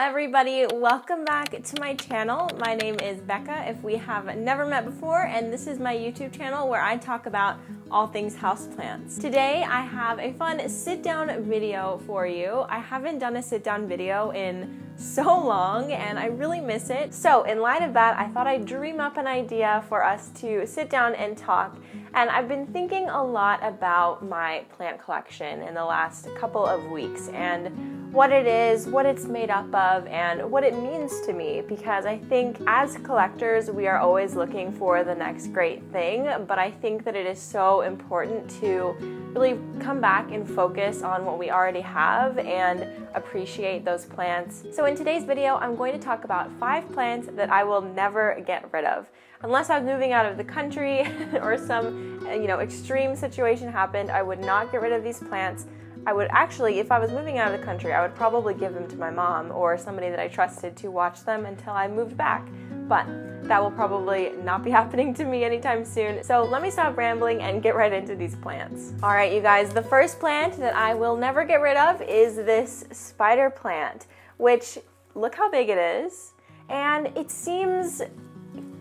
everybody, welcome back to my channel. My name is Becca if we have never met before, and this is my YouTube channel where I talk about all things houseplants. Today I have a fun sit-down video for you. I haven't done a sit-down video in so long and I really miss it. So in light of that, I thought I'd dream up an idea for us to sit down and talk. And I've been thinking a lot about my plant collection in the last couple of weeks and what it is, what it's made up of, and what it means to me, because I think as collectors we are always looking for the next great thing, but I think that it is so important to really come back and focus on what we already have and appreciate those plants. So in today's video, I'm going to talk about 5 plants that I will never get rid of. Unless I was moving out of the country or some, extreme situation happened, I would not get rid of these plants. I would actually, if I was moving out of the country, I would probably give them to my mom or somebody that I trusted to watch them until I moved back. But that will probably not be happening to me anytime soon. So let me stop rambling and get right into these plants. All right, you guys, the first plant that I will never get rid of is this spider plant, which look how big it is. And it seems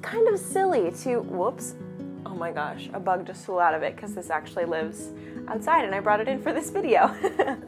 kind of silly to, whoops, oh my gosh, a bug just flew out of it because this actually lives outside and I brought it in for this video.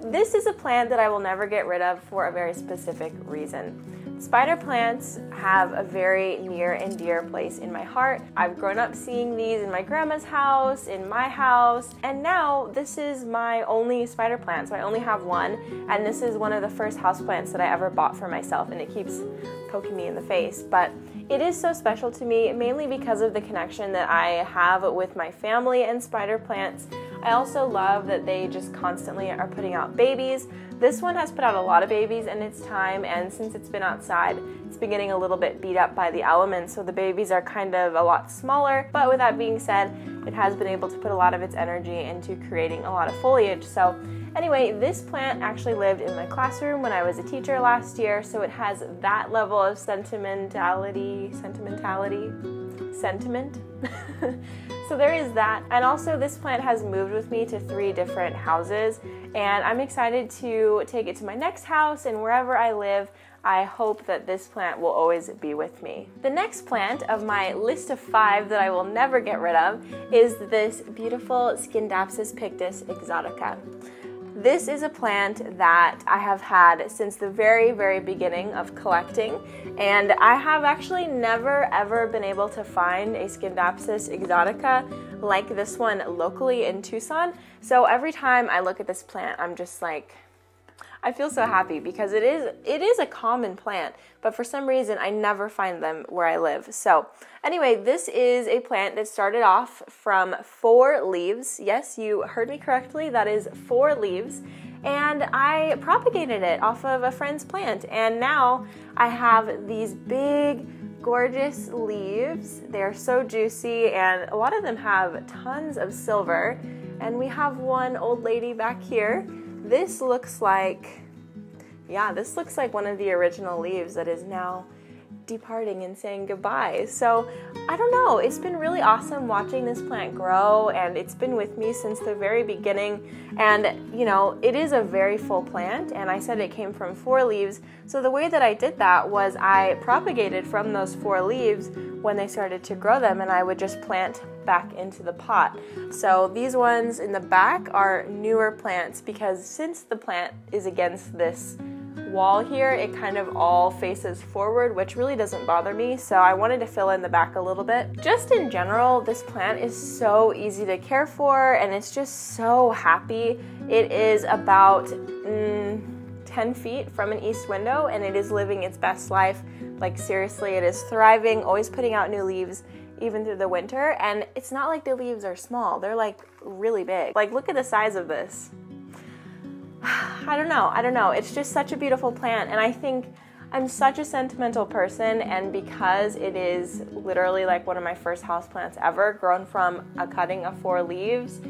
This is a plant that I will never get rid of for a very specific reason. Spider plants have a very near and dear place in my heart. I've grown up seeing these in my grandma's house, in my house, and now this is my only spider plant, so I only have one, and this is one of the first houseplants that I ever bought for myself, and it keeps poking me in the face. But it is so special to me, mainly because of the connection that I have with my family and spider plants. I also love that they just constantly are putting out babies. This one has put out a lot of babies in its time, and since it's been outside, it's been getting a little bit beat up by the elements, so the babies are kind of a lot smaller. But with that being said, it has been able to put a lot of its energy into creating a lot of foliage. So anyway, this plant actually lived in my classroom when I was a teacher last year, so it has that level of sentiment. So there is that. And also this plant has moved with me to 3 different houses, and I'm excited to take it to my next house, and wherever I live, I hope that this plant will always be with me. The next plant of my list of 5 that I will never get rid of is this beautiful Streptocarpus Exotica. This is a plant that I have had since the very, very beginning of collecting, and I have actually never ever been able to find a Streptocarpus Exotica like this one locally in Tucson. So every time I look at this plant, I'm just like, I feel so happy because it is a common plant, but for some reason I never find them where I live. So anyway, this is a plant that started off from 4 leaves. Yes, you heard me correctly, that is 4 leaves. And I propagated it off of a friend's plant, and now I have these big, gorgeous leaves. They are so juicy, and a lot of them have tons of silver. And we have one old lady back here. This looks like one of the original leaves that is now departing and saying goodbye. So I don't know, it's been really awesome watching this plant grow, and it's been with me since the very beginning. And it is a very full plant, and I said it came from 4 leaves. So the way that I did that was I propagated from those 4 leaves when they started to grow them, and I would just plant back into the pot. So these ones in the back are newer plants, because since the plant is against this wall here, it kind of all faces forward, which really doesn't bother me, so I wanted to fill in the back a little bit. Just in general, this plant is so easy to care for, and it's just so happy. It is about 10 feet from an east window, and it is living its best life. Like seriously, it is thriving, always putting out new leaves even through the winter, and it's not like the leaves are small, they're like really big. Like look at the size of this. I don't know, it's just such a beautiful plant, and I think I'm such a sentimental person, and because it is literally like one of my first houseplants ever, grown from a cutting of 4 leaves,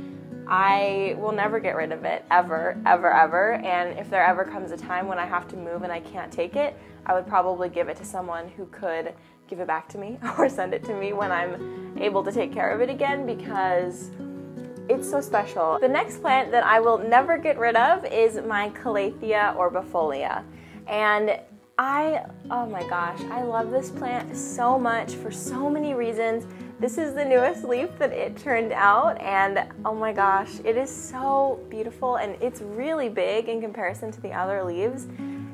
I will never get rid of it, ever, ever, ever. And if there ever comes a time when I have to move and I can't take it, I would probably give it to someone who could give it back to me or send it to me when I'm able to take care of it again, because it's so special. The next plant that I will never get rid of is my Calathea or Befolea. And Oh my gosh, I love this plant so much for so many reasons. This is the newest leaf that it turned out, and oh my gosh, it is so beautiful, and it's really big in comparison to the other leaves.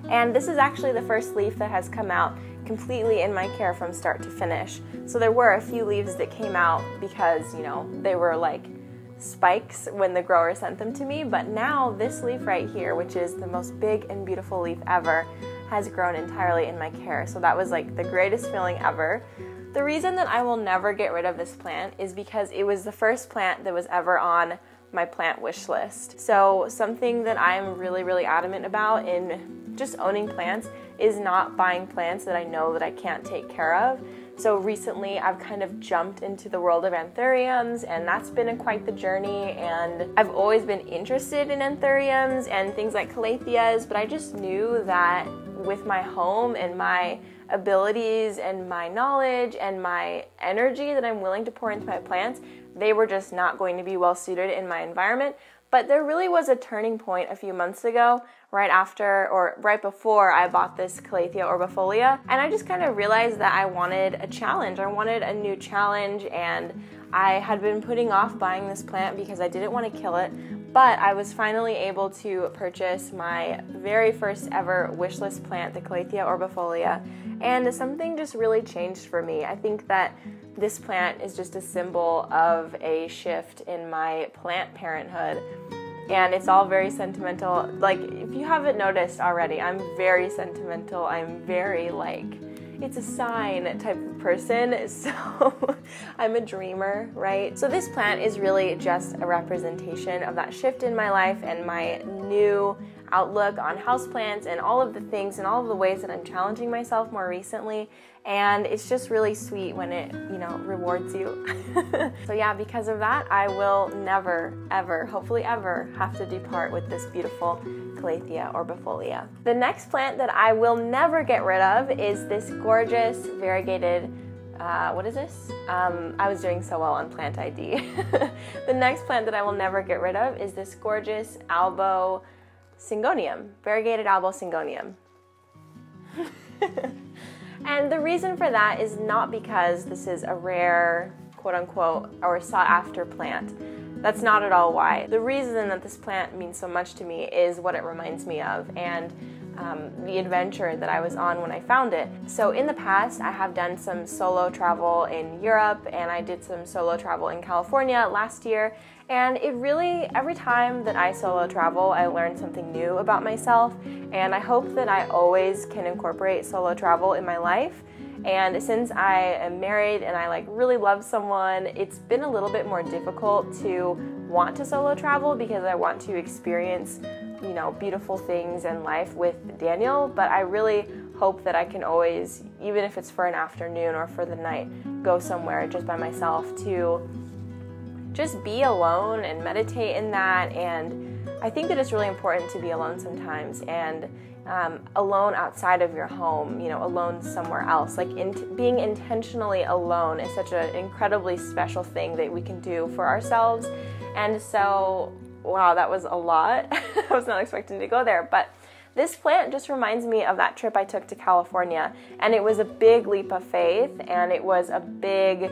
And this is actually the first leaf that has come out completely in my care from start to finish. So there were a few leaves that came out because, you know, they were like spikes when the grower sent them to me, but now this leaf right here, which is the most big and beautiful leaf ever, has grown entirely in my care. So that was like the greatest feeling ever. The reason that I will never get rid of this plant is because it was the first plant that was ever on my plant wish list. So something that I'm really, really adamant about in just owning plants is not buying plants that I know that I can't take care of. So recently I've kind of jumped into the world of anthuriums, and that's been quite the journey, and I've always been interested in anthuriums and things like calatheas, but I just knew that with my home and my abilities and my knowledge and my energy that I'm willing to pour into my plants, they were just not going to be well suited in my environment. But there really was a turning point a few months ago, right before I bought this Calathea orbifolia, and I just kind of realized that I wanted a challenge. I wanted a new challenge, and I had been putting off buying this plant because I didn't want to kill it, but I was finally able to purchase my very first ever wishlist plant, the Calathea orbifolia, and something just really changed for me. I think that this plant is just a symbol of a shift in my plant parenthood, and it's all very sentimental. Like, if you haven't noticed already, I'm very sentimental. I'm very it's a sign type of person, so I'm a dreamer, right? So this plant is really just a representation of that shift in my life and my new outlook on houseplants and all of the things and all of the ways that I'm challenging myself more recently. And it's just really sweet when it, rewards you. So yeah, because of that, I will never, ever, hopefully ever, have to depart with this beautiful Calathea orbifolia. The next plant that I will never get rid of is this gorgeous variegated, what is this? I was doing so well on Plant ID. The next plant that I will never get rid of is this gorgeous Albo Singhania, variegated Albo Singhania. And the reason for that is not because this is a rare, quote-unquote, or sought-after plant. That's not at all why. The reason that this plant means so much to me is what it reminds me of, and the adventure that I was on when I found it. So in the past, I have done some solo travel in Europe, and I did some solo travel in California last year, and it really, every time that I solo travel, I learn something new about myself, and I hope that I always can incorporate solo travel in my life. And since I am married and I really love someone, it's been a little bit more difficult to want to solo travel because I want to experience beautiful things in life with Daniel, but I really hope that I can always, even if it's for an afternoon or for the night, go somewhere just by myself to just be alone and meditate in that. And I think that it's really important to be alone sometimes, and alone outside of your home, alone somewhere else. Being intentionally alone is such an incredibly special thing that we can do for ourselves. And so, wow, that was a lot. I was not expecting to go there, but this plant just reminds me of that trip I took to California, and it was a big leap of faith, and it was a big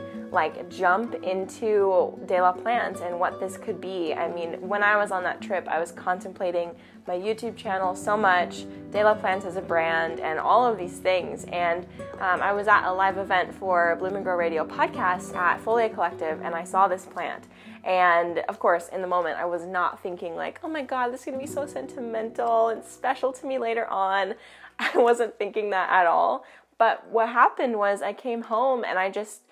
jump into de la plants and what this could be. I mean, when I was on that trip, I was contemplating my YouTube channel so much, de la plants as a brand, and all of these things. And I was at a live event for Bloom and Grow Radio podcast at Folia Collective, and I saw this plant. And of course, in the moment, I was not thinking oh my God, this is going to be so sentimental and special to me later on. I wasn't thinking that at all. But what happened was I came home and I just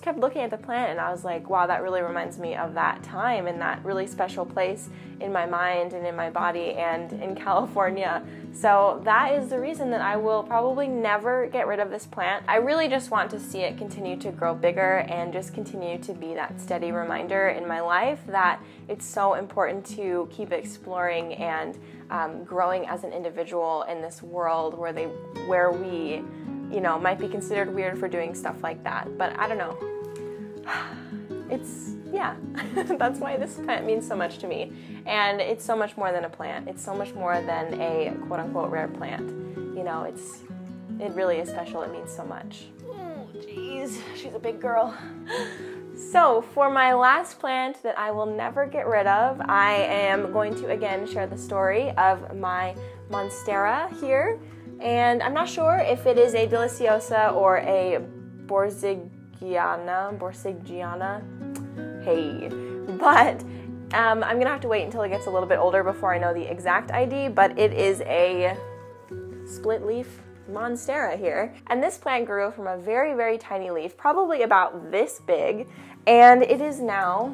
kept looking at the plant, and I was like, wow, that really reminds me of that time and that really special place in my mind and in my body and in California. So that is the reason that I will probably never get rid of this plant. I really just want to see it continue to grow bigger and just continue to be that steady reminder in my life that it's so important to keep exploring and growing as an individual in this world where we might be considered weird for doing stuff like that. But I don't know. That's why this plant means so much to me. And it's so much more than a plant. It's so much more than a quote-unquote rare plant. it really is special. It means so much. Oh, jeez, she's a big girl. So for my last plant that I will never get rid of, I am going to again share the story of my monstera here. And I'm not sure if it is a deliciosa or a Borsigiana, hey, but I'm gonna have to wait until it gets a little bit older before I know the exact ID, but it is a split leaf monstera here. And this plant grew from a very, very tiny leaf, probably about this big, and it is now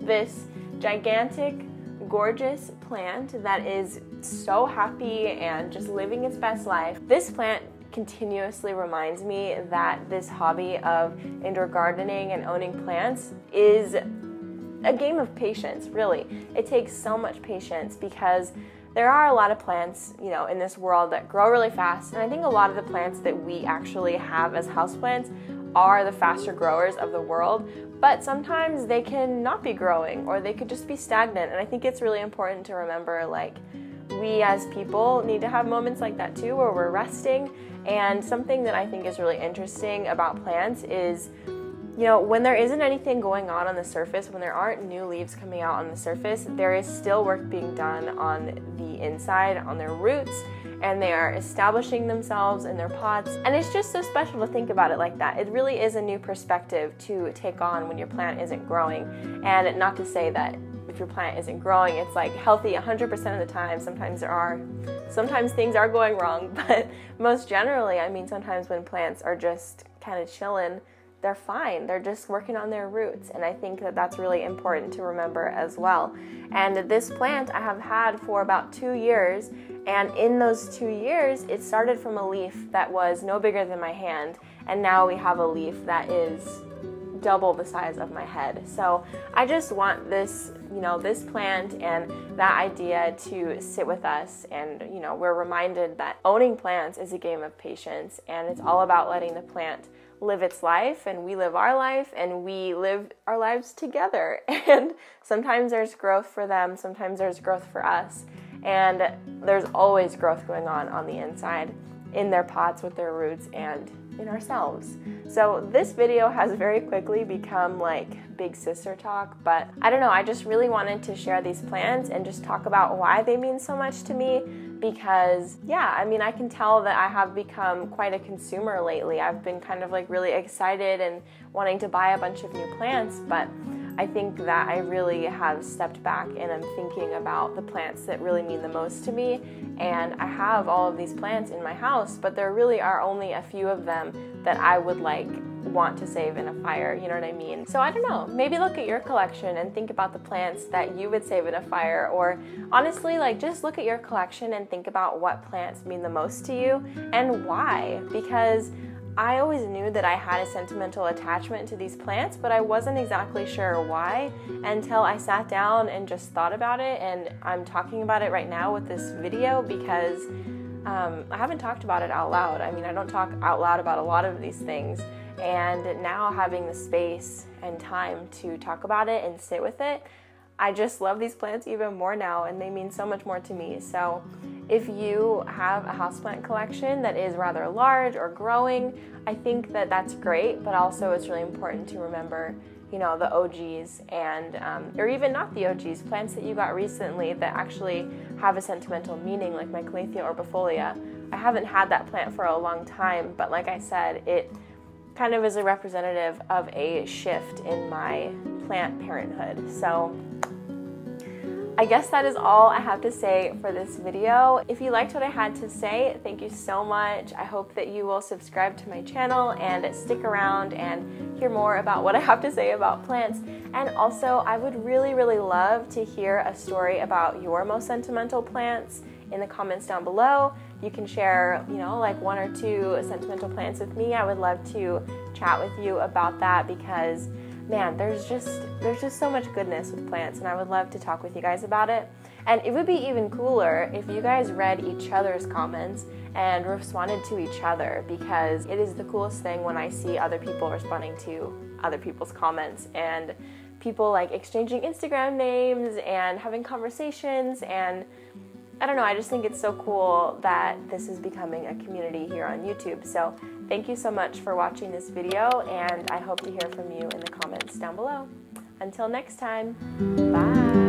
this gigantic, gorgeous plant that is so happy and just living its best life. This plant continuously reminds me that this hobby of indoor gardening and owning plants is a game of patience, really. It takes so much patience because there are a lot of plants, you know, in this world that grow really fast, and I think a lot of the plants that we actually have as houseplants are the faster growers of the world, but sometimes they can not be growing or they could just be stagnant, and I think it's really important to remember, like, we as people need to have moments like that too where we're resting. And something that I think is really interesting about plants is, you know, when there isn't anything going on the surface, when there aren't new leaves coming out on the surface, there is still work being done on the inside, on their roots, and they are establishing themselves in their pots. And it's just so special to think about it like that. It really is a new perspective to take on when your plant isn't growing. And not to say that if your plant isn't growing, it's like healthy 100% of the time. Sometimes things are going wrong, but most generally, I mean, sometimes when plants are just kind of chilling, they're fine. They're just working on their roots. And I think that that's really important to remember as well. And this plant I have had for about 2 years. And in those 2 years, it started from a leaf that was no bigger than my hand. And now we have a leaf that is double the size of my head. So I just want this, you know, this plant and that idea to sit with us. And, you know, we're reminded that owning plants is a game of patience, and it's all about letting the plant live its life, and we live our life, and we live our lives together. And sometimes there's growth for them, sometimes there's growth for us, and there's always growth going on the inside, in their pots with their roots and in ourselves. So this video has very quickly become like big sister talk, but I don't know, I just really wanted to share these plants and just talk about why they mean so much to me. Because yeah, I mean, I can tell that I have become quite a consumer lately. I've been kind of like really excited and wanting to buy a bunch of new plants, but I think that I really have stepped back and I'm thinking about the plants that really mean the most to me. And I have all of these plants in my house, but there really are only a few of them that I would like want to save in a fire, you know what I mean? So I don't know, maybe look at your collection and think about the plants that you would save in a fire, or honestly, like, just look at your collection and think about what plants mean the most to you and why. Because I always knew that I had a sentimental attachment to these plants, but I wasn't exactly sure why until I sat down and just thought about it. And I'm talking about it right now with this video because I haven't talked about it out loud. I mean, I don't talk out loud about a lot of these things. And now having the space and time to talk about it and sit with it, I just love these plants even more now, and they mean so much more to me. So if you have a houseplant collection that is rather large or growing, I think that that's great, but also it's really important to remember, you know, the OGs and, or even not the OGs, plants that you got recently that actually have a sentimental meaning, like my Calathea or Befolea. I haven't had that plant for a long time, but like I said, it kind of is a representative of a shift in my plant parenthood. So I guess that is all I have to say for this video. If you liked what I had to say, thank you so much. I hope that you will subscribe to my channel and stick around and hear more about what I have to say about plants. And also, I would really, really love to hear a story about your most sentimental plants in the comments down below. You can share, you know, like 1 or 2 sentimental plants with me. I would love to chat with you about that because, man, there's just so much goodness with plants, and I would love to talk with you guys about it. And it would be even cooler if you guys read each other's comments and responded to each other, because it is the coolest thing when I see other people responding to other people's comments and people like exchanging Instagram names and having conversations. And I don't know, I just think it's so cool that this is becoming a community here on YouTube. So thank you so much for watching this video, and I hope to hear from you in the comments down below. Until next time, bye!